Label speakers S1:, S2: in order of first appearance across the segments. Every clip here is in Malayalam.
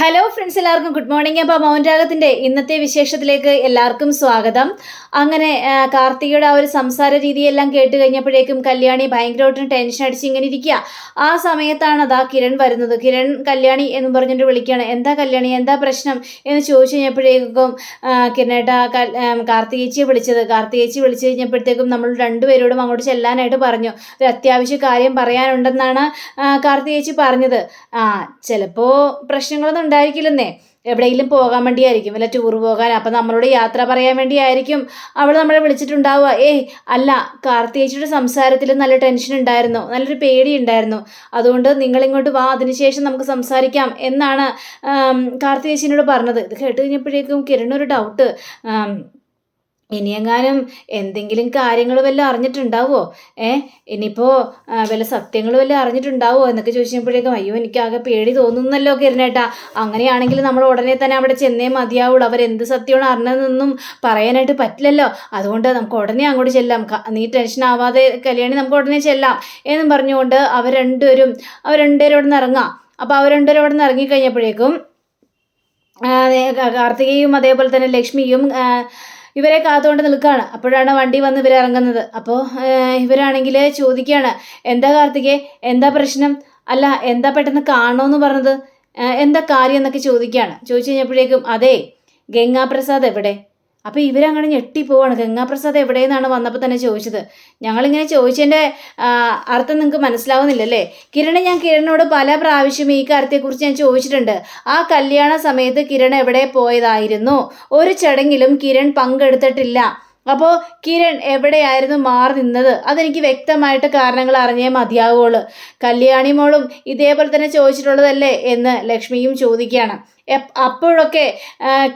S1: ഹലോ ഫ്രണ്ട്സ്, എല്ലാവർക്കും ഗുഡ് മോർണിംഗ്. അപ്പോൾ മൗനരാഗത്തിൻ്റെ ഇന്നത്തെ വിശേഷത്തിലേക്ക് എല്ലാവർക്കും സ്വാഗതം. അങ്ങനെ കാർത്തികയുടെ ആ ഒരു സംസാര രീതിയെല്ലാം കേട്ട് കഴിഞ്ഞപ്പോഴേക്കും കല്യാണി ഭയങ്കരമായിട്ട് ടെൻഷൻ അടിച്ച് ഇങ്ങനെ ഇരിക്കുക. ആ സമയത്താണ് അതാ കിരൺ വരുന്നത്. കിരൺ കല്യാണി എന്ന് പറഞ്ഞിട്ട് വിളിക്കുകയാണ്. എന്താ കല്യാണി, എന്താ പ്രശ്നം എന്ന് ചോദിച്ചു കഴിഞ്ഞപ്പോഴേക്കും കിരണേട്ട കാർത്തികേച്ചിയെ വിളിച്ചത്. കാർത്തികേച്ചി വിളിച്ചു കഴിഞ്ഞപ്പോഴത്തേക്കും നമ്മൾ രണ്ടുപേരോടും അങ്ങോട്ട് ചെല്ലാനായിട്ട് പറഞ്ഞു. ഒരു അത്യാവശ്യ കാര്യം പറയാനുണ്ടെന്നാണ് കാർത്തികേച്ചി പറഞ്ഞത്. ചിലപ്പോൾ പ്രശ്നങ്ങളൊന്നും ഉണ്ടായിരിക്കില്ലെന്നേ, എവിടെയെങ്കിലും പോകാൻ വേണ്ടിയായിരിക്കും, വല്ല ടൂർ പോകാൻ. അപ്പം നമ്മളോട് യാത്ര പറയാൻ വേണ്ടിയായിരിക്കും അവൾ നമ്മളെ വിളിച്ചിട്ടുണ്ടാവുക. അല്ല, കാർത്തികേച്ചിയുടെ സംസാരത്തിൽ നല്ല ടെൻഷൻ ഉണ്ടായിരുന്നു, നല്ലൊരു പേടി ഉണ്ടായിരുന്നു. അതുകൊണ്ട് നിങ്ങളിങ്ങോട്ട് വാ, അതിനുശേഷം നമുക്ക് സംസാരിക്കാം എന്നാണ് കാർത്തികേച്ചിനോട് പറഞ്ഞത്. ഇത് കേട്ട് കഴിഞ്ഞപ്പോഴേക്കും കിരണൊരു ഡൗട്ട്. ഇനിയെങ്ങാനും എന്തെങ്കിലും കാര്യങ്ങൾ വല്ലതും അറിഞ്ഞിട്ടുണ്ടാവുമോ? ഇനിയിപ്പോൾ വല്ല സത്യങ്ങൾ വല്ലതും അറിഞ്ഞിട്ടുണ്ടാവുമോ എന്നൊക്കെ ചോദിച്ചപ്പോഴേക്കും അയ്യോ, എനിക്കാകെ പേടി തോന്നുന്നല്ലോ കിരണേട്ടാ. അങ്ങനെയാണെങ്കിൽ നമ്മൾ ഉടനെ തന്നെ അവിടെ ചെന്നേ മതിയാവുള്ളൂ. അവരെന്ത് സത്യമാണ് അറിഞ്ഞതെന്നൊന്നും പറയാനായിട്ട് പറ്റില്ലല്ലോ. അതുകൊണ്ട് നമുക്ക് ഉടനെ അങ്ങോട്ട് ചെല്ലാം. നീ ടെൻഷൻ ആവാതെ കല്യാണി, നമുക്ക് ഉടനെ ചെല്ലാം എന്നും പറഞ്ഞുകൊണ്ട് അവർ രണ്ടുപേരും അവിടെ നിന്ന് ഇറങ്ങാം. അപ്പോൾ അവർ രണ്ടുപേരും അവിടെ നിന്ന് ഇറങ്ങിക്കഴിഞ്ഞപ്പോഴേക്കും കാർത്തികയും അതേപോലെ തന്നെ ലക്ഷ്മിയും ഇവരെ കാത്തുകൊണ്ട് നിൽക്കുകയാണ്. അപ്പോഴാണ് വണ്ടി വന്ന് ഇവരിറങ്ങുന്നത്. അപ്പോൾ ഇവരാണെങ്കിൽ ചോദിക്കുകയാണ്, എന്താ കാർത്തികേ, എന്താ പ്രശ്നം? അല്ല, എന്താ പെട്ടെന്ന് കാണണമെന്ന് പറഞ്ഞത്, എന്താ കാര്യം എന്നൊക്കെ ചോദിക്കുകയാണ്. ചോദിച്ചു കഴിഞ്ഞപ്പോഴേക്കും അതെ, ഗംഗാപ്രസാദ് എവിടെ? അപ്പോൾ ഇവരങ്ങനെ ഞെട്ടിപ്പോവാണ്. ഗംഗാപ്രസാദ് എവിടെയെന്നാണ് വന്നപ്പോൾ തന്നെ ചോദിച്ചത്. ഞങ്ങളിങ്ങനെ ചോദിച്ചതിൻ്റെ അർത്ഥം നിങ്ങൾക്ക് മനസ്സിലാവുന്നില്ലല്ലേ? ഞാൻ കിരണിനോട് പല പ്രാവശ്യം ഈ കാര്യത്തെക്കുറിച്ച് ഞാൻ ചോദിച്ചിട്ടുണ്ട്. ആ കല്യാണ സമയത്ത് കിരൺ എവിടെ പോയതായിരുന്നു? ഒരു ചടങ്ങിലും കിരൺ പങ്കെടുത്തിട്ടില്ല. അപ്പോൾ കിരൺ എവിടെയായിരുന്നു മാറി നിന്നത്? അതെനിക്ക് വ്യക്തമായിട്ട് കാരണങ്ങൾ അറിഞ്ഞേ മതിയാവുള്ളൂ. കല്യാണി മോളും ഇതേപോലെ തന്നെ ചോദിച്ചിട്ടുള്ളതല്ലേ എന്ന് ലക്ഷ്മിയും ചോദിക്കുകയാണ്. അപ്പോഴൊക്കെ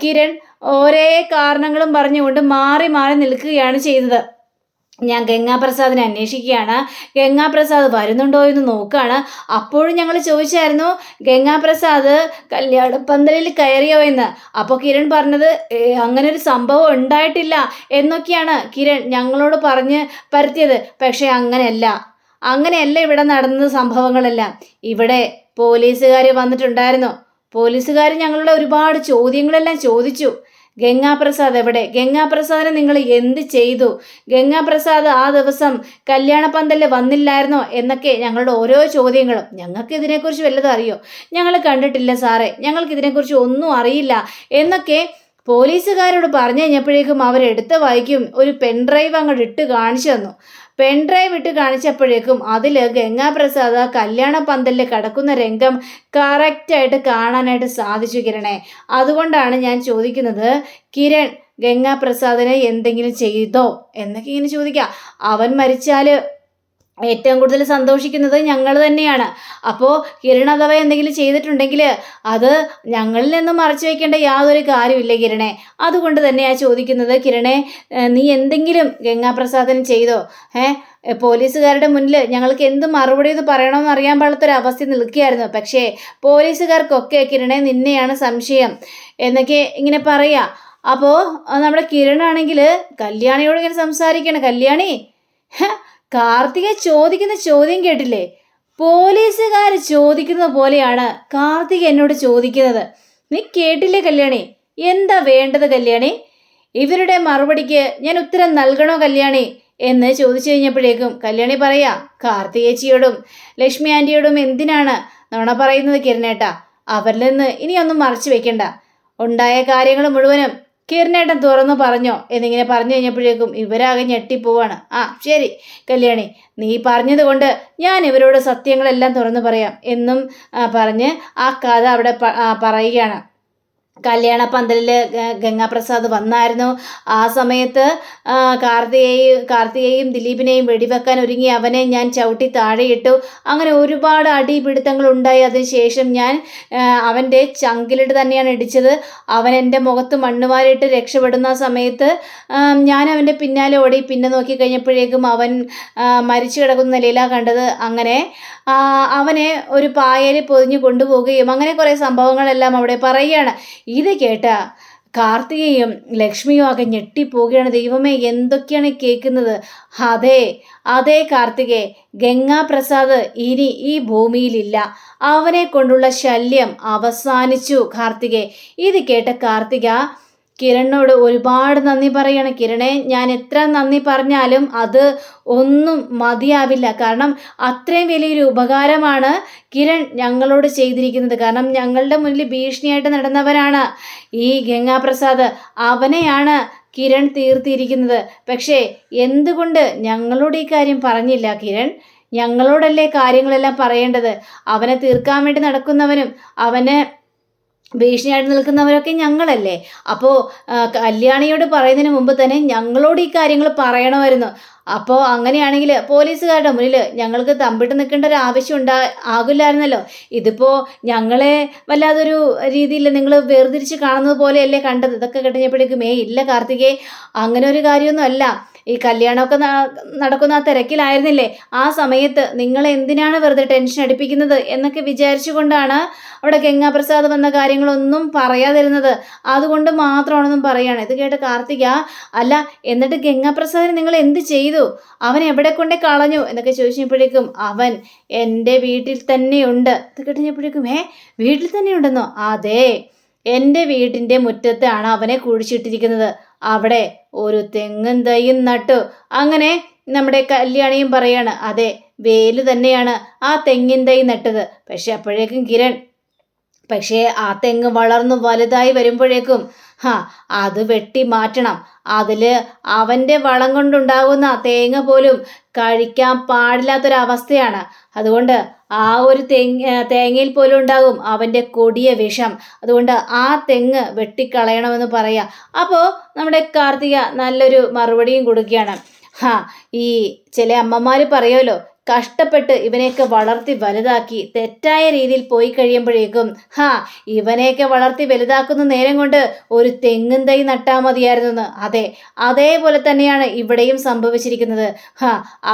S1: കിരൺ ഓരോ കാരണങ്ങളും പറഞ്ഞുകൊണ്ട് മാറി മാറി നിൽക്കുകയാണ് ചെയ്തത്. ഞാൻ ഗംഗാപ്രസാദിനെ അന്വേഷിക്കുകയാണ്, ഗംഗാപ്രസാദ് വരുന്നുണ്ടോ എന്ന് നോക്കുകയാണ്. അപ്പോഴും ഞങ്ങൾ ചോദിച്ചായിരുന്നു ഗംഗാപ്രസാദ് കല്യാണപ്പന്തലിൽ കയറിയോ എന്ന്. അപ്പോൾ കിരൺ പറഞ്ഞത് അങ്ങനെ ഒരു സംഭവം ഉണ്ടായിട്ടില്ല എന്നൊക്കെയാണ് കിരൺ ഞങ്ങളോട് പറഞ്ഞ് പരത്തിയത്. പക്ഷേ അങ്ങനെയല്ല ഇവിടെ നടന്നത് സംഭവങ്ങളെല്ലാം. ഇവിടെ പോലീസുകാർ വന്നിട്ടുണ്ടായിരുന്നു. പോലീസുകാർ ഞങ്ങളുടെ ഒരുപാട് ചോദ്യങ്ങളെല്ലാം ചോദിച്ചു. ഗംഗാപ്രസാദ് എവിടെ? ഗംഗാപ്രസാദിനെ നിങ്ങൾ എന്ത് ചെയ്തു? ഗംഗാപ്രസാദ് ആ ദിവസം കല്യാണപ്പന്തലിൽ വന്നില്ലായിരുന്നോ എന്നൊക്കെ ഞങ്ങളുടെ ഓരോ ചോദ്യങ്ങളും. ഞങ്ങൾക്ക് ഇതിനെക്കുറിച്ച് വല്ലതും അറിയോ? ഞങ്ങൾ കണ്ടിട്ടില്ല സാറേ, ഞങ്ങൾക്ക് ഇതിനെക്കുറിച്ച് ഒന്നും അറിയില്ല എന്നൊക്കെ പോലീസുകാരോട് പറഞ്ഞു കഴിഞ്ഞപ്പോഴേക്കും അവരെടുത്ത വൈക്കും ഒരു പെൻഡ്രൈവ് അങ്ങോട്ട് ഇട്ട് കാണിച്ചു തന്നു. പെൻഡ്രൈവ് ഇട്ട് കാണിച്ചപ്പോഴേക്കും അതിൽ ഗംഗാപ്രസാദ് കല്യാണ പന്തലിൽ കിടക്കുന്ന രംഗം കറക്റ്റായിട്ട് കാണാനായിട്ട് സാധിച്ചു കിരണേ. അതുകൊണ്ടാണ് ഞാൻ ചോദിക്കുന്നത്, കിരൺ ഗംഗാപ്രസാദിനെ എന്തെങ്കിലും ചെയ്തോ എന്നൊക്കെ ഇങ്ങനെ ചോദിക്കാം. അവൻ മരിച്ചാൽ ഏറ്റവും കൂടുതൽ സന്തോഷിക്കുന്നത് ഞങ്ങൾ തന്നെയാണ്. അപ്പോൾ കിരൺ അഥവാ എന്തെങ്കിലും ചെയ്തിട്ടുണ്ടെങ്കിൽ അത് ഞങ്ങളിൽ നിന്നും മറച്ചു വയ്ക്കേണ്ട യാതൊരു കാര്യമില്ല കിരണേ. അതുകൊണ്ട് തന്നെയാണ് ചോദിക്കുന്നത്, കിരണേ നീ എന്തെങ്കിലും ഗംഗാപ്രസാദിന് ചെയ്തോ? പോലീസുകാരുടെ മുന്നിൽ ഞങ്ങൾക്ക് എന്ത് മറുപടി ഇത് പറയണമെന്ന് അറിയാൻ പാടാത്തൊരവസ്ഥ നിൽക്കുകയായിരുന്നു. പക്ഷേ പോലീസുകാർക്കൊക്കെ കിരണേ നിന്നെയാണ് സംശയം എന്നൊക്കെ ഇങ്ങനെ പറയാ. അപ്പോൾ നമ്മുടെ കിരണാണെങ്കിൽ കല്യാണിയോട് ഇങ്ങനെ സംസാരിക്കണം. കല്യാണി, കാർത്തിക ചോദിക്കുന്ന ചോദ്യം കേട്ടില്ലേ? പോലീസുകാർ ചോദിക്കുന്നത് പോലെയാണ് കാർത്തിക എന്നോട് ചോദിക്കുന്നത്. നീ കേട്ടില്ലേ കല്യാണി? എന്താ വേണ്ടത് കല്യാണി? ഇവരുടെ മറുപടിക്ക് ഞാൻ ഉത്തരം നൽകണോ കല്യാണി എന്ന് ചോദിച്ചു കഴിഞ്ഞപ്പോഴേക്കും കല്യാണി പറയാ, കാർത്തികേച്ചിയോടും ലക്ഷ്മി ആൻറ്റിയോടും എന്തിനാണ് നുണ പറയുന്നത് കിരണേട്ടാ? അവരിൽ നിന്ന് ഇനിയൊന്നും മറച്ചു വെക്കണ്ട. ഉണ്ടായ കാര്യങ്ങൾ മുഴുവനും കിരണേട്ടൻ തുറന്നു പറഞ്ഞോ എന്നിങ്ങനെ പറഞ്ഞു കഴിഞ്ഞപ്പോഴേക്കും ഇവരാകെ ഞെട്ടിപ്പോവാണ്. ശരി കല്യാണി, നീ പറഞ്ഞത് കൊണ്ട് ഞാൻ ഇവരോട് സത്യങ്ങളെല്ലാം തുറന്നു പറയാം എന്നും പറഞ്ഞ് ആ കഥ അവിടെ പറയുകയാണ്. കല്യാണ പന്തലിൽ ഗംഗാപ്രസാദ് വന്നായിരുന്നു. ആ സമയത്ത് കാർത്തികയെയും ദിലീപിനെയും വെടിവെക്കാൻ ഒരുങ്ങി അവനെ ഞാൻ ചവിട്ടി താഴെയിട്ടു. അങ്ങനെ ഒരുപാട് അടിപിടുത്തങ്ങൾ ഉണ്ടായി. അതിനുശേഷം ഞാൻ അവൻ്റെ ചങ്കിലിട്ട് തന്നെയാണ് ഇടിച്ചത്. അവൻ എൻ്റെ മുഖത്ത് മണ്ണുവാരിട്ട് രക്ഷപ്പെടുന്ന സമയത്ത് ഞാൻ അവൻ്റെ പിന്നാലെ ഓടി. പിന്നെ നോക്കി കഴിഞ്ഞപ്പോഴേക്കും അവൻ മരിച്ചു കിടക്കുന്ന നിലയിലാണ് കണ്ടത്. അങ്ങനെ അവനെ ഒരു പായയിൽ പൊതിഞ്ഞു കൊണ്ടുപോവുകയും അങ്ങനെ കുറേ സംഭവങ്ങളെല്ലാം അവിടെ പറയുകയാണ്. ഇത് കേട്ട കാർത്തികയും ലക്ഷ്മിയും ആകെ ഞെട്ടിപ്പോവുകയാണ്. ദൈവമേ, എന്തൊക്കെയാണ് കേൾക്കുന്നത്? അതെ അതെ കാർത്തികേ, ഗംഗാപ്രസാദ് ഇനി ഈ ഭൂമിയിലില്ല. അവനെ കൊണ്ടുള്ള ശല്യം അവസാനിച്ചു കാർത്തികേ. ഇത് കേട്ട കാർത്തിക കിരണിനോട് ഒരുപാട് നന്ദി പറയണം. കിരണേ, ഞാൻ എത്ര നന്ദി പറഞ്ഞാലും അത് ഒന്നും മതിയാവില്ല. കാരണം അത്രയും വലിയൊരു ഉപകാരമാണ് കിരൺ ഞങ്ങളോട് ചെയ്തിരിക്കുന്നത്. കാരണം ഞങ്ങളുടെ മുന്നിൽ ഭീഷണിയായിട്ട് നടന്നവരാണ് ഈ ഗംഗാപ്രസാദ്. അവനെയാണ് കിരൺ തീർത്തിയിരിക്കുന്നത്. പക്ഷേ എന്തുകൊണ്ട് ഞങ്ങളോട് ഈ കാര്യം പറഞ്ഞില്ല കിരൺ? ഞങ്ങളോടല്ലേ കാര്യങ്ങളെല്ലാം പറയേണ്ടത്? അവനെ തീർക്കാൻ വേണ്ടി നടക്കുന്നവനും അവന് ഭീഷണിയായിട്ട് നിൽക്കുന്നവരൊക്കെ ഞങ്ങളല്ലേ? അപ്പോൾ കല്യാണിയോട് പറയുന്നതിന് മുമ്പ് തന്നെ ഞങ്ങളോട് ഈ കാര്യങ്ങൾ പറയണമായിരുന്നു. അപ്പോൾ അങ്ങനെയാണെങ്കിൽ പോലീസുകാരുടെ മുന്നിൽ ഞങ്ങൾക്ക് തമ്പിട്ട് നിൽക്കേണ്ട ഒരു ആവശ്യം ആകില്ലായിരുന്നല്ലോ. ഇതിപ്പോൾ ഞങ്ങളെ വല്ലാതൊരു രീതിയിൽ നിങ്ങൾ വേർതിരിച്ച് കാണുന്നത് പോലെയല്ലേ കണ്ടത്. ഇതൊക്കെ കഴിഞ്ഞപ്പോഴേക്കും ഇല്ല കാർത്തികേ, അങ്ങനെ ഒരു കാര്യമൊന്നും അല്ല. ഈ കല്യാണമൊക്കെ നടക്കുന്ന ആ തിരക്കിലായിരുന്നില്ലേ, ആ സമയത്ത് നിങ്ങൾ എന്തിനാണ് വെറുതെ ടെൻഷൻ അടിപ്പിക്കുന്നത് എന്നൊക്കെ വിചാരിച്ചുകൊണ്ടാണ് അവിടെ ഗംഗാപ്രസാദ് വന്ന കാര്യങ്ങളൊന്നും പറയാതിരുന്നത്. അതുകൊണ്ട് മാത്രമാണെന്നും പറയാണ്. ഇത് കേട്ട കാർത്തിക, അല്ല എന്നിട്ട് ഗംഗാപ്രസാദിന് നിങ്ങൾ എന്ത് ചെയ്തു? അവൻ എവിടെ കൊണ്ടേ കളഞ്ഞു എന്നൊക്കെ ചോദിച്ചപ്പോഴേക്കും അവൻ എൻ്റെ വീട്ടിൽ തന്നെയുണ്ട്. ഇത് കേട്ടപ്പോഴേക്കും വീട്ടിൽ തന്നെ ഉണ്ടെന്നോ? അതെ, എൻ്റെ വീട്ടിൻ്റെ മുറ്റത്താണ് അവനെ കുഴിച്ചിട്ടിരിക്കുന്നത്. അവിടെ ഒരു തെങ്ങും തൈയും നട്ടു. അങ്ങനെ നമ്മുടെ കല്യാണിയും പറയാണ്, അതെ, വേല് തന്നെയാണ് ആ തെങ്ങിൻ തൈ നട്ടത്. പക്ഷെ അപ്പോഴേക്കും കിരൺ, പക്ഷേ ആ തെങ്ങ് വളർന്നു വലുതായി വരുമ്പോഴേക്കും അത് വെട്ടി മാറ്റണം. അതിൽ അവൻ്റെ വളം കൊണ്ടുണ്ടാകുന്ന തേങ്ങ പോലും കഴിക്കാൻ പാടില്ലാത്തൊരവസ്ഥയാണ്. അതുകൊണ്ട് ആ ഒരു തേങ്ങയിൽ പോലും ഉണ്ടാകും അവൻ്റെ കൊടിയ വിഷം. അതുകൊണ്ട് ആ തെങ്ങ് വെട്ടിക്കളയണമെന്ന് പറയാം. അപ്പോൾ നമ്മുടെ കാർത്തിക നല്ലൊരു മറുപടിയും കൊടുക്കുകയാണ്. ഈ ചില അമ്മമാർ പറയുമല്ലോ, കഷ്ടപ്പെട്ട് ഇവനെയൊക്കെ വളർത്തി വലുതാക്കി തെറ്റായ രീതിയിൽ പോയി കഴിയുമ്പോഴേക്കും ഇവനെയൊക്കെ വളർത്തി വലുതാക്കുന്ന നേരം കൊണ്ട് ഒരു തെങ്ങും തൈ നട്ടാൽ മതിയായിരുന്നു. അതെ, അതേപോലെ തന്നെയാണ് ഇവിടെയും സംഭവിച്ചിരിക്കുന്നത്.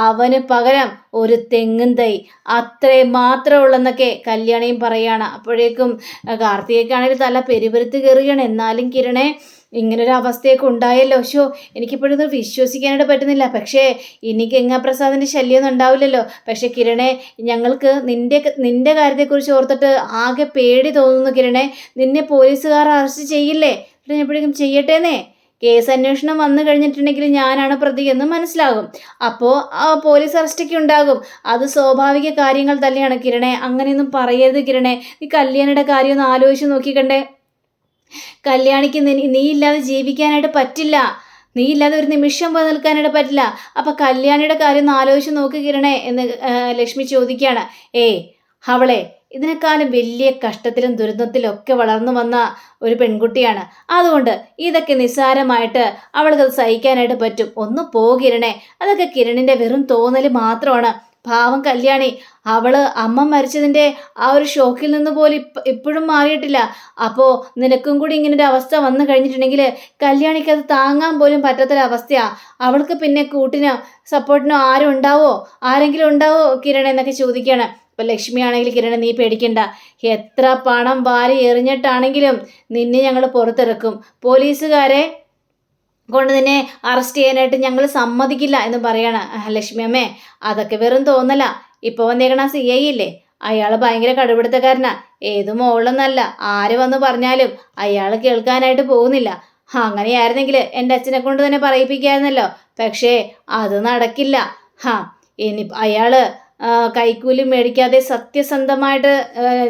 S1: അവന് പകരം ഒരു തെങ്ങും തൈ, അത്രേ മാത്രമേ ഉള്ളെന്നൊക്കെ കല്യാണിയും പറയാണ്. അപ്പോഴേക്കും കാർത്തികയ്ക്കാണെങ്കിൽ തല പെരുപെരുത്ത് കയറുകയാണ്. എന്നാലും കിരണേ, ഇങ്ങനൊരു അവസ്ഥയൊക്കെ ഉണ്ടായല്ലോ. എനിക്കിപ്പോഴത് വിശ്വസിക്കാനായിട്ട് പറ്റുന്നില്ല. പക്ഷേ ഇനി ഗംഗാപ്രസാദിൻ്റെ ശല്യമൊന്നും ഉണ്ടാവില്ലല്ലോ. പക്ഷെ കിരണേ, ഞങ്ങൾക്ക് നിന്റെ കാര്യത്തെക്കുറിച്ച് ഓർത്തിട്ട് ആകെ പേടി തോന്നുന്നു കിരണേ. നിന്നെ പോലീസുകാർ അറസ്റ്റ് ചെയ്യില്ലേ? എപ്പോഴേക്കും ചെയ്യട്ടേന്നേ. കേസ് അന്വേഷണം വന്നു കഴിഞ്ഞിട്ടുണ്ടെങ്കിൽ ഞാനാണ് പ്രതി എന്ന് മനസ്സിലാകും. അപ്പോൾ പോലീസ് അറസ്റ്റൊക്കെ ഉണ്ടാകും. അത് സ്വാഭാവിക കാര്യങ്ങൾ തന്നെയാണ് കിരണേ. അങ്ങനെയൊന്നും പറയരുത് കിരണേ. നീ കല്യാണിയുടെ കാര്യമൊന്ന് ആലോചിച്ച് നോക്കിക്കണ്ടേ. കല്യാണിക്ക് നീ ഇല്ലാതെ ജീവിക്കാനായിട്ട് പറ്റില്ല. നീ ഇല്ലാതെ ഒരു നിമിഷം പോയി നിൽക്കാനായിട്ട് പറ്റില്ല. അപ്പം കല്യാണിയുടെ കാര്യം ഒന്ന് ആലോചിച്ച് നോക്കി കിരണേ എന്ന് ലക്ഷ്മി ചോദിക്കുകയാണ്. അവളെ ഇതിനേക്കാളും വലിയ കഷ്ടത്തിലും ദുരന്തത്തിലും ഒക്കെ വളർന്നു വന്ന ഒരു പെൺകുട്ടിയാണ്. അതുകൊണ്ട് ഇതൊക്കെ നിസ്സാരമായിട്ട് അവൾക്കത് സഹിക്കാനായിട്ട് പറ്റും. ഒന്ന് കിരണേ. അതൊക്കെ കിരണിൻ്റെ വെറും തോന്നൽ മാത്രമാണ്. പാവം കല്യാണി, അവള് അമ്മ മരിച്ചതിൻ്റെ ആ ഒരു ഷോക്കിൽ നിന്ന് പോലും ഇപ്പോഴും മാറിയിട്ടില്ല. അപ്പോൾ നിനക്കും കൂടി ഇങ്ങനൊരു അവസ്ഥ വന്നു കഴിഞ്ഞിട്ടുണ്ടെങ്കിൽ കല്യാണിക്ക് അത് താങ്ങാൻ പോലും പറ്റാത്തൊരവസ്ഥയാണ്. അവൾക്ക് പിന്നെ കൂട്ടിനോ സപ്പോർട്ടിനോ ആരെങ്കിലും ഉണ്ടാവോ കിരൺ എന്നൊക്കെ ചോദിക്കുകയാണ്. അപ്പോൾ ലക്ഷ്മി ആണെങ്കിൽ കിരൺ, നീ പേടിക്കണ്ട. എത്ര പണം വാരി എറിഞ്ഞിട്ടാണെങ്കിലും നിന്നെ ഞങ്ങൾ പുറത്തിറക്കും. പോലീസുകാരെ കൊണ്ട് നിന്നെ അറസ്റ്റ് ചെയ്യാനായിട്ട് ഞങ്ങൾ സമ്മതിക്കില്ല എന്ന് പറയാണ്. ലക്ഷ്മി അമ്മേ, അതൊക്കെ വെറും തോന്നല. ഇപ്പോൾ വന്നേക്കണ CI ഇല്ലേ, അയാൾ ഭയങ്കര കടുപിടുത്തക്കാരനാ. ഏത് മോളെന്നല്ല, ആര് വന്ന് പറഞ്ഞാലും അയാൾ കേൾക്കാനായിട്ട് പോകുന്നില്ല. അങ്ങനെയായിരുന്നെങ്കിൽ എൻ്റെ അച്ഛനെ കൊണ്ട് തന്നെ പറയിപ്പിക്കായിരുന്നല്ലോ. പക്ഷേ അത് നടക്കില്ല. ഇനി അയാൾ കൈക്കൂലി മേടിക്കാതെ സത്യസന്ധമായിട്ട്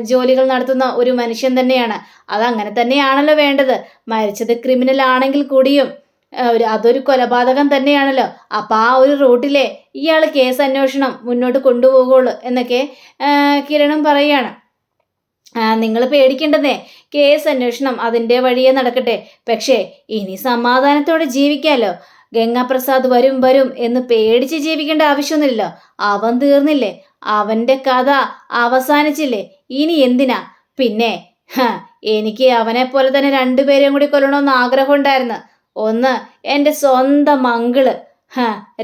S1: ജോലികൾ നടത്തുന്ന ഒരു മനുഷ്യൻ തന്നെയാണ്. അതങ്ങനെ തന്നെയാണല്ലോ വേണ്ടത്. മരിച്ചത് ക്രിമിനൽ ആണെങ്കിൽ കൂടിയും അതൊരു കൊലപാതകം തന്നെയാണല്ലോ. അപ്പം ആ ഒരു റൂട്ടിലെ ഇയാൾ കേസ് അന്വേഷണം മുന്നോട്ട് കൊണ്ടുപോകുള്ളൂ എന്നൊക്കെ കിരണും പറയുകയാണ്. നിങ്ങൾ പേടിക്കേണ്ടതേ, കേസ് അന്വേഷണം അതിൻ്റെ വഴിയേ നടക്കട്ടെ. പക്ഷേ ഇനി സമാധാനത്തോടെ ജീവിക്കാമല്ലോ. ഗംഗാപ്രസാദ് വരും എന്ന് പേടിച്ച് ജീവിക്കേണ്ട ആവശ്യമൊന്നുമില്ലല്ലോ. അവൻ തീർന്നില്ലേ, അവൻ്റെ കഥ അവസാനിച്ചില്ലേ. ഇനി എന്തിനാ? പിന്നെ എനിക്ക് അവനെ പോലെ തന്നെ 2 പേരെയും കൂടി കൊല്ലണമെന്ന് ആഗ്രഹം ഉണ്ടായിരുന്നു. ഒന്ന് എൻ്റെ സ്വന്തം മങ്കിള്,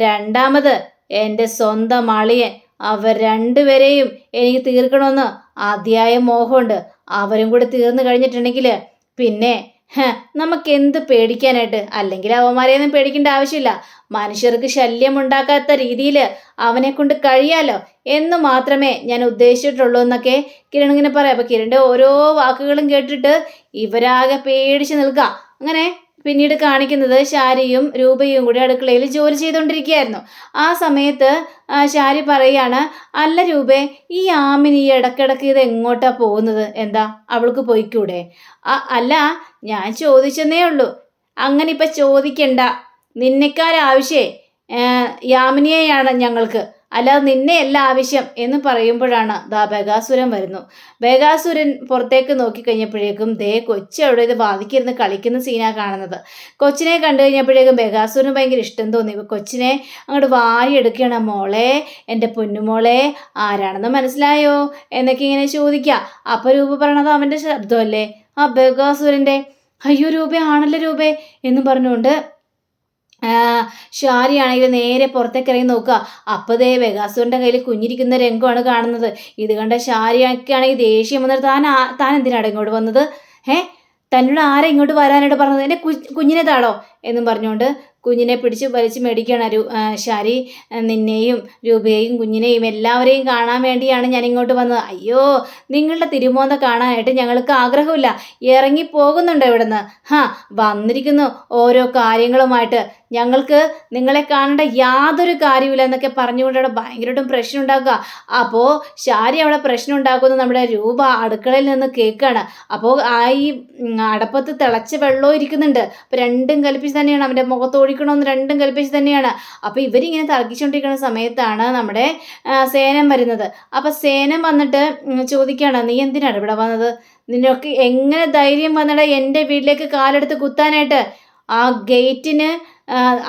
S1: രണ്ടാമത് എൻ്റെ സ്വന്തം അളിയൻ. അവർ 2 പേരെയും എനിക്ക് തീർക്കണമെന്ന് അതിയായ മോഹമുണ്ട്. അവരും കൂടി തീർന്നു കഴിഞ്ഞിട്ടുണ്ടെങ്കിൽ പിന്നെ നമുക്ക് എന്ത് പേടിക്കാനായിട്ട്? അല്ലെങ്കിൽ അവന്മാരെയൊന്നും പേടിക്കേണ്ട ആവശ്യമില്ല. മനുഷ്യർക്ക് ശല്യം ഉണ്ടാക്കാത്ത രീതിയിൽ അവനെ കൊണ്ട് കഴിയാലോ എന്ന് മാത്രമേ ഞാൻ ഉദ്ദേശിച്ചിട്ടുള്ളൂ എന്നൊക്കെ കിരൺ ഇങ്ങനെ പറയാം. അപ്പൊ കിരണിന്റെ ഓരോ വാക്കുകളും കേട്ടിട്ട് ഇവരാകെ പേടിച്ച് നിൽക്കുക. അങ്ങനെ പിന്നീട് കാണിക്കുന്നത് ശാരിയും രൂപയും കൂടി അടുക്കളയിൽ ജോലി ചെയ്തുകൊണ്ടിരിക്കുകയായിരുന്നു. ആ സമയത്ത് ശാരി പറയാണ്, അല്ല രൂപേ, ഈ ആമിനി ഈ ഇടക്കിടക്ക് ഇത് എങ്ങോട്ടാ പോകുന്നത്? എന്താ അവൾക്ക് പോയിക്കൂടെ? അല്ല, ഞാൻ ചോദിച്ചെന്നേ ഉള്ളൂ. അങ്ങനെ ഇപ്പൊ ചോദിക്കണ്ട. നിന്നെക്കാൾ ആവശ്യേ യാമിനിയെയാണ് ഞങ്ങൾക്ക്, അല്ലാതെ നിന്നെയല്ല ആവശ്യം എന്ന് പറയുമ്പോഴാണ് ദാ ബകാസുരൻ വരുന്നു. ബകാസുരൻ പുറത്തേക്ക് നോക്കിക്കഴിഞ്ഞപ്പോഴേക്കും ദേ കൊച്ചു അവിടെ ഇത് ബാധിക്കിരുന്ന് കളിക്കുന്ന സീനാ കാണുന്നത്. കൊച്ചിനെ കണ്ടു കഴിഞ്ഞപ്പോഴേക്കും ബകാസുരന് ഭയങ്കര ഇഷ്ടം തോന്നി. കൊച്ചിനെ അങ്ങോട്ട് വാരിയെടുക്കുകയാണ്. മോളെ, എൻ്റെ പൊന്നുമോളെ, ആരാണെന്ന് മനസ്സിലായോ എന്നൊക്കെ ഇങ്ങനെ ചോദിക്കുക. അപ്പൊ രൂപ പറയണത് അവൻ്റെ ശബ്ദമല്ലേ, ആ ബകാസുരൻ്റെ. അയ്യോ രൂപേ, ആണല്ലോ രൂപേ എന്ന് പറഞ്ഞുകൊണ്ട് ശാരിയാണെങ്കിൽ നേരെ പുറത്തേക്ക് ഇറങ്ങി നോക്കുക. അപ്പോൾ ദേ ബകാസുരൻ്റെ കയ്യിൽ കുഞ്ഞിരിക്കുന്ന രംഗമാണ് കാണുന്നത്. ഇത് കണ്ട ശാരിയൊക്കെയാണെങ്കിൽ ദേഷ്യം വന്നിട്ട് താൻ എന്തിനാണ് ഇങ്ങോട്ട് വന്നത്? തന്നോട് ആരാ ഇങ്ങോട്ട് വരാനായിട്ട് പറഞ്ഞത്? എൻ്റെ കുഞ്ഞിനെ താടോ എന്നും പറഞ്ഞുകൊണ്ട് കുഞ്ഞിനെ പിടിച്ച് വലിച്ച് മേടിക്കുകയാണ് ശാരി. നിന്നെയും രൂപയെയും കുഞ്ഞിനെയും എല്ലാവരെയും കാണാൻ വേണ്ടിയാണ് ഞാൻ ഇങ്ങോട്ട് വന്നത്. അയ്യോ, നിങ്ങളുടെ തിരുമോന്ത കാണാനായിട്ട് ഞങ്ങൾക്ക് ആഗ്രഹമില്ല, ഇറങ്ങി പോകുന്നുണ്ടോ ഇവിടുന്ന്? വന്നിരിക്കുന്നു ഓരോ കാര്യങ്ങളുമായിട്ട്. ഞങ്ങൾക്ക് നിങ്ങളെ കാണേണ്ട യാതൊരു കാര്യമില്ല എന്നൊക്കെ പറഞ്ഞുകൊണ്ട് അവിടെ ഭയങ്കരമായിട്ടും പ്രശ്നം ഉണ്ടാക്കുക. അപ്പോൾ ശാരി അവിടെ പ്രശ്നം ഉണ്ടാക്കുന്നത് നമ്മുടെ രൂപ അടുക്കളയിൽ നിന്ന് കേൾക്കുകയാണ്. അപ്പോൾ ഈ അടപ്പത്ത് തിളച്ച വെള്ളവും ഇരിക്കുന്നുണ്ട്. അപ്പോൾ രണ്ടും കൽപ്പിച്ച് തന്നെയാണ് അവൻ്റെ മുഖത്തോടിക്കണമെന്ന് രണ്ടും കൽപ്പിച്ച് തന്നെയാണ്. അപ്പോൾ ഇവരിങ്ങനെ തർക്കിച്ചുകൊണ്ടിരിക്കുന്ന സമയത്താണ് നമ്മുടെ സേനം വരുന്നത്. അപ്പോൾ സേനം വന്നിട്ട് ചോദിക്കുകയാണ്, നീ എന്തിനാണ് ഇവിടെ വന്നത്? നിനക്ക് എങ്ങനെ ധൈര്യം വന്നിട്ട് എൻ്റെ വീട്ടിലേക്ക് കാലെടുത്ത് കുത്താനായിട്ട്? ആ ഗേറ്റിന്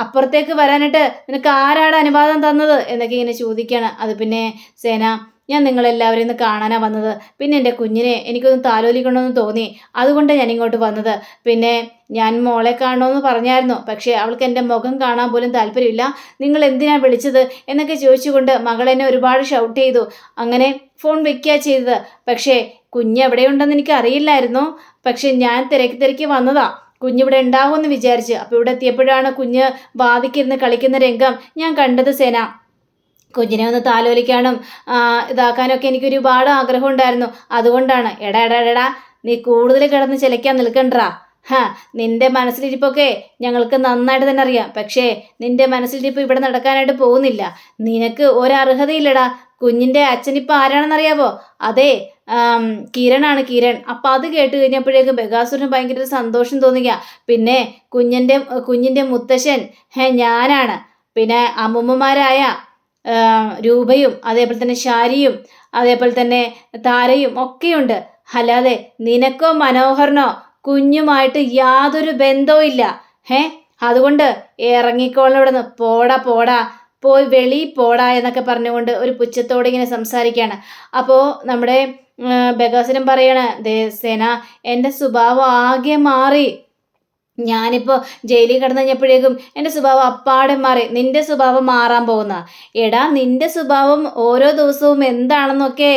S1: അപ്പുറത്തേക്ക് വരാനായിട്ട് നിനക്ക് ആരാണ് അനുവാദം തന്നത് എന്നൊക്കെ ഇങ്ങനെ ചോദിക്കുകയാണ്. അത് പിന്നെ സേന, ഞാൻ നിങ്ങളെല്ലാവരെയും ഒന്ന് കാണാനാണ് വന്നത്. പിന്നെ എൻ്റെ കുഞ്ഞിനെ എനിക്കൊന്ന് താലോലിക്കണമെന്ന് തോന്നി, അതുകൊണ്ടാണ് ഞാൻ ഇങ്ങോട്ട് വന്നത്. പിന്നെ ഞാൻ മോളെ കാണണമെന്ന് പറഞ്ഞായിരുന്നു, പക്ഷേ അവൾക്ക് എൻ്റെ മുഖം കാണാൻ പോലും താല്പര്യമില്ല. നിങ്ങൾ എന്തിനാണ് വിളിച്ചത് എന്നൊക്കെ ചോദിച്ചുകൊണ്ട് മകളെന്നെ ഒരുപാട് ഷൗട്ട് ചെയ്തു. അങ്ങനെ ഫോൺ വെക്കുക ചെയ്തത്. പക്ഷേ കുഞ്ഞ് എവിടെയുണ്ടെന്ന് എനിക്ക് അറിയില്ലായിരുന്നു. പക്ഷെ ഞാൻ തിരക്കി വന്നതാ, കുഞ്ഞിവിടെ ഉണ്ടാകുമെന്ന് വിചാരിച്ച്. അപ്പോൾ ഇവിടെ എത്തിയപ്പോഴാണ് കുഞ്ഞ് ബാധിക്കിരുന്ന് കളിക്കുന്ന രംഗം ഞാൻ കണ്ടത് സേന. കുഞ്ഞിനെ ഒന്ന് താലോലിക്കാനും ഇതാക്കാനും ഒക്കെ എനിക്ക് ഒരുപാട് ആഗ്രഹം ഉണ്ടായിരുന്നു. അതുകൊണ്ടാണ്. എടാ നീ കൂടുതൽ കിടന്ന് ചിലയ്ക്കാൻ നിൽക്കണ്ടാ. നിന്റെ മനസ്സിലിരിപ്പൊക്കെ ഞങ്ങൾക്ക് നന്നായിട്ട് തന്നെ അറിയാം. പക്ഷേ നിന്റെ മനസ്സിലിരിപ്പ് ഇവിടെ നടക്കാനായിട്ട് പോകുന്നില്ല. നിനക്ക് ഒരർഹതയില്ലടാ. കുഞ്ഞിൻ്റെ അച്ഛനിപ്പോൾ ആരാണെന്നറിയാവോ? അതെ, കിരണാണ്, കിരൺ. അപ്പം അത് കേട്ട് കഴിഞ്ഞപ്പോഴേക്കും ബകാസുരന് ഭയങ്കര സന്തോഷം തോന്നുക. പിന്നെ കുഞ്ഞിൻ്റെ മുത്തശ്ശൻ ഞാനാണ്. പിന്നെ അമ്മുമ്മമാരായ രൂപയും അതേപോലെ തന്നെ ശാരിയും അതേപോലെ തന്നെ താരയും ഒക്കെയുണ്ട്. അല്ലാതെ നിനക്കോ മനോഹരനോ കുഞ്ഞുമായിട്ട് യാതൊരു ബന്ധവും ഇല്ല. അതുകൊണ്ട് ഇറങ്ങിക്കോളണം ഇവിടെ നിന്ന്. പോടാ പോയി വെളിയിൽ പോടാ എന്നൊക്കെ പറഞ്ഞുകൊണ്ട് ഒരു പുച്ഛത്തോടെ ഇങ്ങനെ സംസാരിക്കുകയാണ്. അപ്പോൾ നമ്മുടെ ബകാസുരൻ പറയാണ്, സേന, എൻ്റെ സ്വഭാവം ആകെ മാറി. ഞാനിപ്പോൾ ജയിലിൽ കിടന്നു കഴിഞ്ഞപ്പോഴേക്കും എൻ്റെ സ്വഭാവം അപ്പാടെ മാറി. നിന്റെ സ്വഭാവം മാറാൻ പോകുന്ന? എടാ, നിന്റെ സ്വഭാവം ഓരോ ദിവസവും എന്താണെന്നൊക്കെ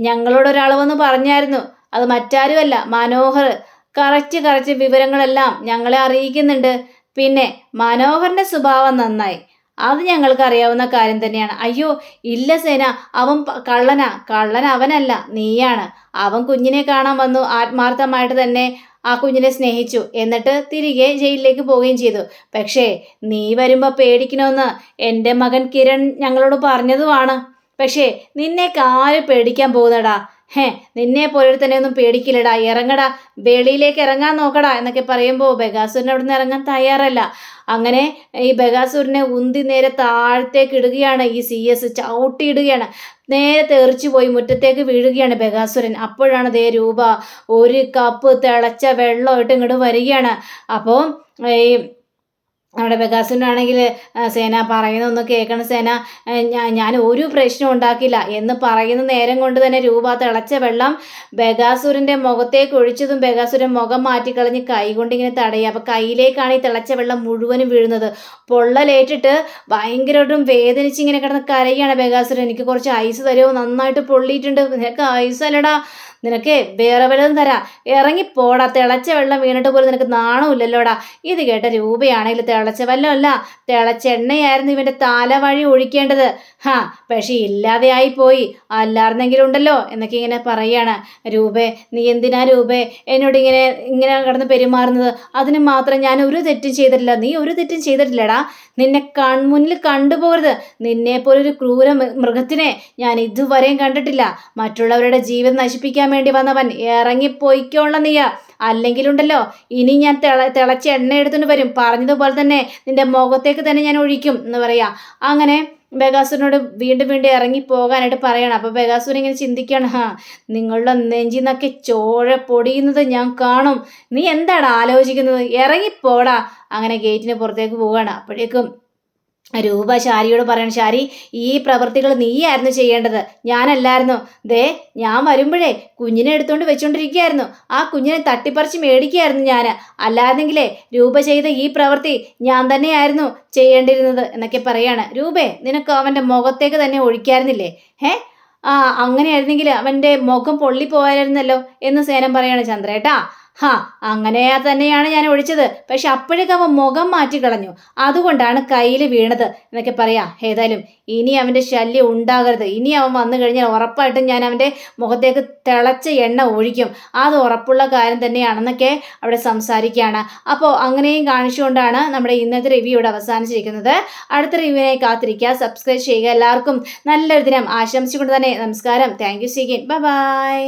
S1: ഞങ്ങളോടൊരാൾ വന്ന് പറഞ്ഞായിരുന്നു. അത് മറ്റാരുമല്ല, മനോഹർ. കറക്റ്റ് വിവരങ്ങളെല്ലാം ഞങ്ങളെ അറിയിക്കുന്നുണ്ട്. പിന്നെ മനോഹറിൻ്റെ സ്വഭാവം നന്നായി, അത് ഞങ്ങൾക്ക് അറിയാവുന്ന കാര്യം തന്നെയാണ്. അയ്യോ ഇല്ല സേന, അവൻ കള്ളൻ അവനല്ല, നീയാണ്. അവൻ കുഞ്ഞിനെ കാണാൻ വന്നു, ആത്മാർത്ഥമായിട്ട് തന്നെ ആ കുഞ്ഞിനെ സ്നേഹിച്ചു, എന്നിട്ട് തിരികെ ജയിലിലേക്ക് പോവുകയും ചെയ്തു. പക്ഷേ നീ വരുമ്പോൾ പേടിക്കണമെന്ന് എൻ്റെ മകൻ കിരൺ ഞങ്ങളോട് പറഞ്ഞതുമാണ്. പക്ഷേ നിന്നേക്ക് ആര് പേടിക്കാൻ പോകുന്നടാ? നിന്നെ പോലെ തന്നെ ഒന്നും പേടിക്കില്ലടാ. ഇറങ്ങടാ, വെളിയിലേക്ക് ഇറങ്ങാൻ നോക്കടാ എന്നൊക്കെ പറയുമ്പോൾ ബകാസുരൻ അവിടെ നിന്ന് ഇറങ്ങാൻ തയ്യാറല്ല. അങ്ങനെ ഈ ബകാസുരനെ ഉന്തി നേരെ താഴത്തേക്ക് ഇടുകയാണ്. ഈ CS ചവിട്ടിയിടുകയാണ്. നേരെ തെറിച്ചു പോയി മുറ്റത്തേക്ക് വീഴുകയാണ് ബകാസുരൻ. അപ്പോഴാണ് ദേ രൂപ ഒരു കപ്പ് തിളച്ച വെള്ളമായിട്ട് ഇങ്ങോട്ട് വരികയാണ്. അപ്പോൾ ഈ നമ്മുടെ ബകാസുരനാണെങ്കിൽ, സേന പറയുന്നൊന്ന് കേൾക്കണം സേന, ഞാൻ ഒരു പ്രശ്നം ഉണ്ടാക്കില്ല എന്ന് പറയുന്ന നേരം കൊണ്ട് തന്നെ രൂപ തിളച്ച വെള്ളം ബകാസുരൻ്റെ മുഖത്തേക്ക് ഒഴിച്ചതും ബകാസുരൻ മുഖം മാറ്റിക്കളഞ്ഞ് കൈ കൊണ്ടിങ്ങനെ തടയുക. അപ്പോൾ കയ്യിലേക്കാണ് ഈ തിളച്ച വെള്ളം മുഴുവനും വീഴുന്നത്. പൊള്ളലേറ്റിട്ട് ഭയങ്കരമായിട്ടും വേദനിച്ച് ഇങ്ങനെ കിടന്ന് കരയാണ് ബകാസുരൻ. എനിക്ക് കുറച്ച് ഐസ് തരുമോ? നന്നായിട്ട് പൊള്ളിയിട്ടുണ്ട്. നിനക്ക് ഐസ് അല്ലടാ, നിനക്ക് വേറെ വല്ലതും തരാം, ഇറങ്ങിപ്പോടാ, തിളച്ച വെള്ളം വീണിട്ട് പോലും നിനക്ക് നാണമില്ലല്ലോടാ. ഇത് കേട്ട രൂപയാണെങ്കിൽ തിളച്ച വെള്ളമല്ല, തിളച്ച എണ്ണയായിരുന്നു ഇവന്റെ തല വഴി ഒഴിക്കേണ്ടത്. പക്ഷെ ഇല്ലാതെ ആയി പോയി, അല്ലായിരുന്നെങ്കിലും ഉണ്ടല്ലോ എന്നൊക്കെ ഇങ്ങനെ പറയാണ്. രൂപേ, നീ എന്തിനാ രൂപേ എന്നോട് ഇങ്ങനെ ഇങ്ങനെ കിടന്ന് പെരുമാറുന്നത്? അതിന് മാത്രം ഞാൻ ഒരു തെറ്റും ചെയ്തിട്ടില്ല. നീ ഒരു തെറ്റും ചെയ്തിട്ടില്ലടാ. നിന്നെ കൺമുന്നിൽ കണ്ടുപോകരുത്. നിന്നെ പോലൊരു ക്രൂര മൃഗത്തിനെ ഞാൻ ഇതുവരെയും കണ്ടിട്ടില്ല. മറ്റുള്ളവരുടെ ജീവിതം നശിപ്പിക്കാൻ വേണ്ടി വന്നവൻ, ഇറങ്ങിപ്പോയിക്കോള നീയ. അല്ലെങ്കിലുണ്ടല്ലോ ഇനി ഞാൻ തിളച്ച എണ്ണ എടുത്തുകൊണ്ട് വരും. പറഞ്ഞതുപോലെ തന്നെ നിന്റെ മുഖത്തേക്ക് തന്നെ ഞാൻ ഒഴിക്കും എന്ന് പറയാ. അങ്ങനെ ബഗാസുരനോട് വീണ്ടും വീണ്ടും ഇറങ്ങി പോകാനായിട്ട് പറയണം. അപ്പോൾ ബഗാസുരൻ ഇങ്ങനെ ചിന്തിക്കുകയാണ്, നിങ്ങളുടെ നെഞ്ചിന്നൊക്കെ ചോര പൊടിയുന്നത് ഞാൻ കാണും. നീ എന്താണ് ആലോചിക്കുന്നത്? ഇറങ്ങിപ്പോടാ. അങ്ങനെ ഗേറ്റിന് പുറത്തേക്ക് പോവുകയാണ്. അപ്പോഴേക്കും രൂപ ശാരിയോട് പറയണം, ശാരി, ഈ പ്രവൃത്തികൾ നീയായിരുന്നു ചെയ്യേണ്ടത്, ഞാനല്ലായിരുന്നു. ദേ, ഞാൻ വരുമ്പോഴേ കുഞ്ഞിനെ എടുത്തുകൊണ്ട് വെച്ചോണ്ടിരിക്കുകയായിരുന്നു. ആ കുഞ്ഞിനെ തട്ടിപ്പറിച്ച് മേടിക്കുകയായിരുന്നു ഞാൻ. അല്ലാതെങ്കിലേ രൂപ ചെയ്ത ഈ പ്രവൃത്തി ഞാൻ തന്നെയായിരുന്നു ചെയ്യേണ്ടിയിരുന്നത് എന്നൊക്കെ പറയാണ്. രൂപേ, നിനക്ക് അവൻ്റെ മുഖത്തേക്ക് തന്നെ ഒഴിക്കായിരുന്നില്ലേ? അങ്ങനെയായിരുന്നെങ്കിൽ അവൻ്റെ മുഖം പൊള്ളിപ്പോയായിരുന്നല്ലോ എന്ന് സേനം പറയാണ്. ചന്ദ്രേട്ടാ, അങ്ങനെ തന്നെയാണ് ഞാൻ ഒഴിച്ചത്. പക്ഷെ അപ്പോഴേക്കും അവൻ മുഖം മാറ്റി കളഞ്ഞു, അതുകൊണ്ടാണ് കയ്യിൽ വീണത് എന്നൊക്കെ പറയാ. ഏതായാലും ഇനി അവൻ്റെ ശല്യം ഉണ്ടാകരുത്. ഇനി അവൻ വന്നു കഴിഞ്ഞാൽ ഉറപ്പായിട്ടും ഞാൻ അവൻ്റെ മുഖത്തേക്ക് തിളച്ച എണ്ണ ഒഴിക്കും. അത് ഉറപ്പുള്ള കാര്യം തന്നെയാണെന്നൊക്കെ അവിടെ സംസാരിക്കുകയാണ്. അപ്പോൾ അങ്ങനെയും കാണിച്ചുകൊണ്ടാണ് നമ്മുടെ ഇന്നത്തെ റിവ്യൂ ഇവിടെ അവസാനിച്ചിരിക്കുന്നത്. അടുത്ത റിവ്യൂവിനായി കാത്തിരിക്കുക, സബ്സ്ക്രൈബ് ചെയ്യുക. എല്ലാവർക്കും നല്ലൊരു ദിനം ആശംസിച്ചുകൊണ്ട് തന്നെ നമസ്കാരം. Thank you. സീഗിൻ. Bye bye.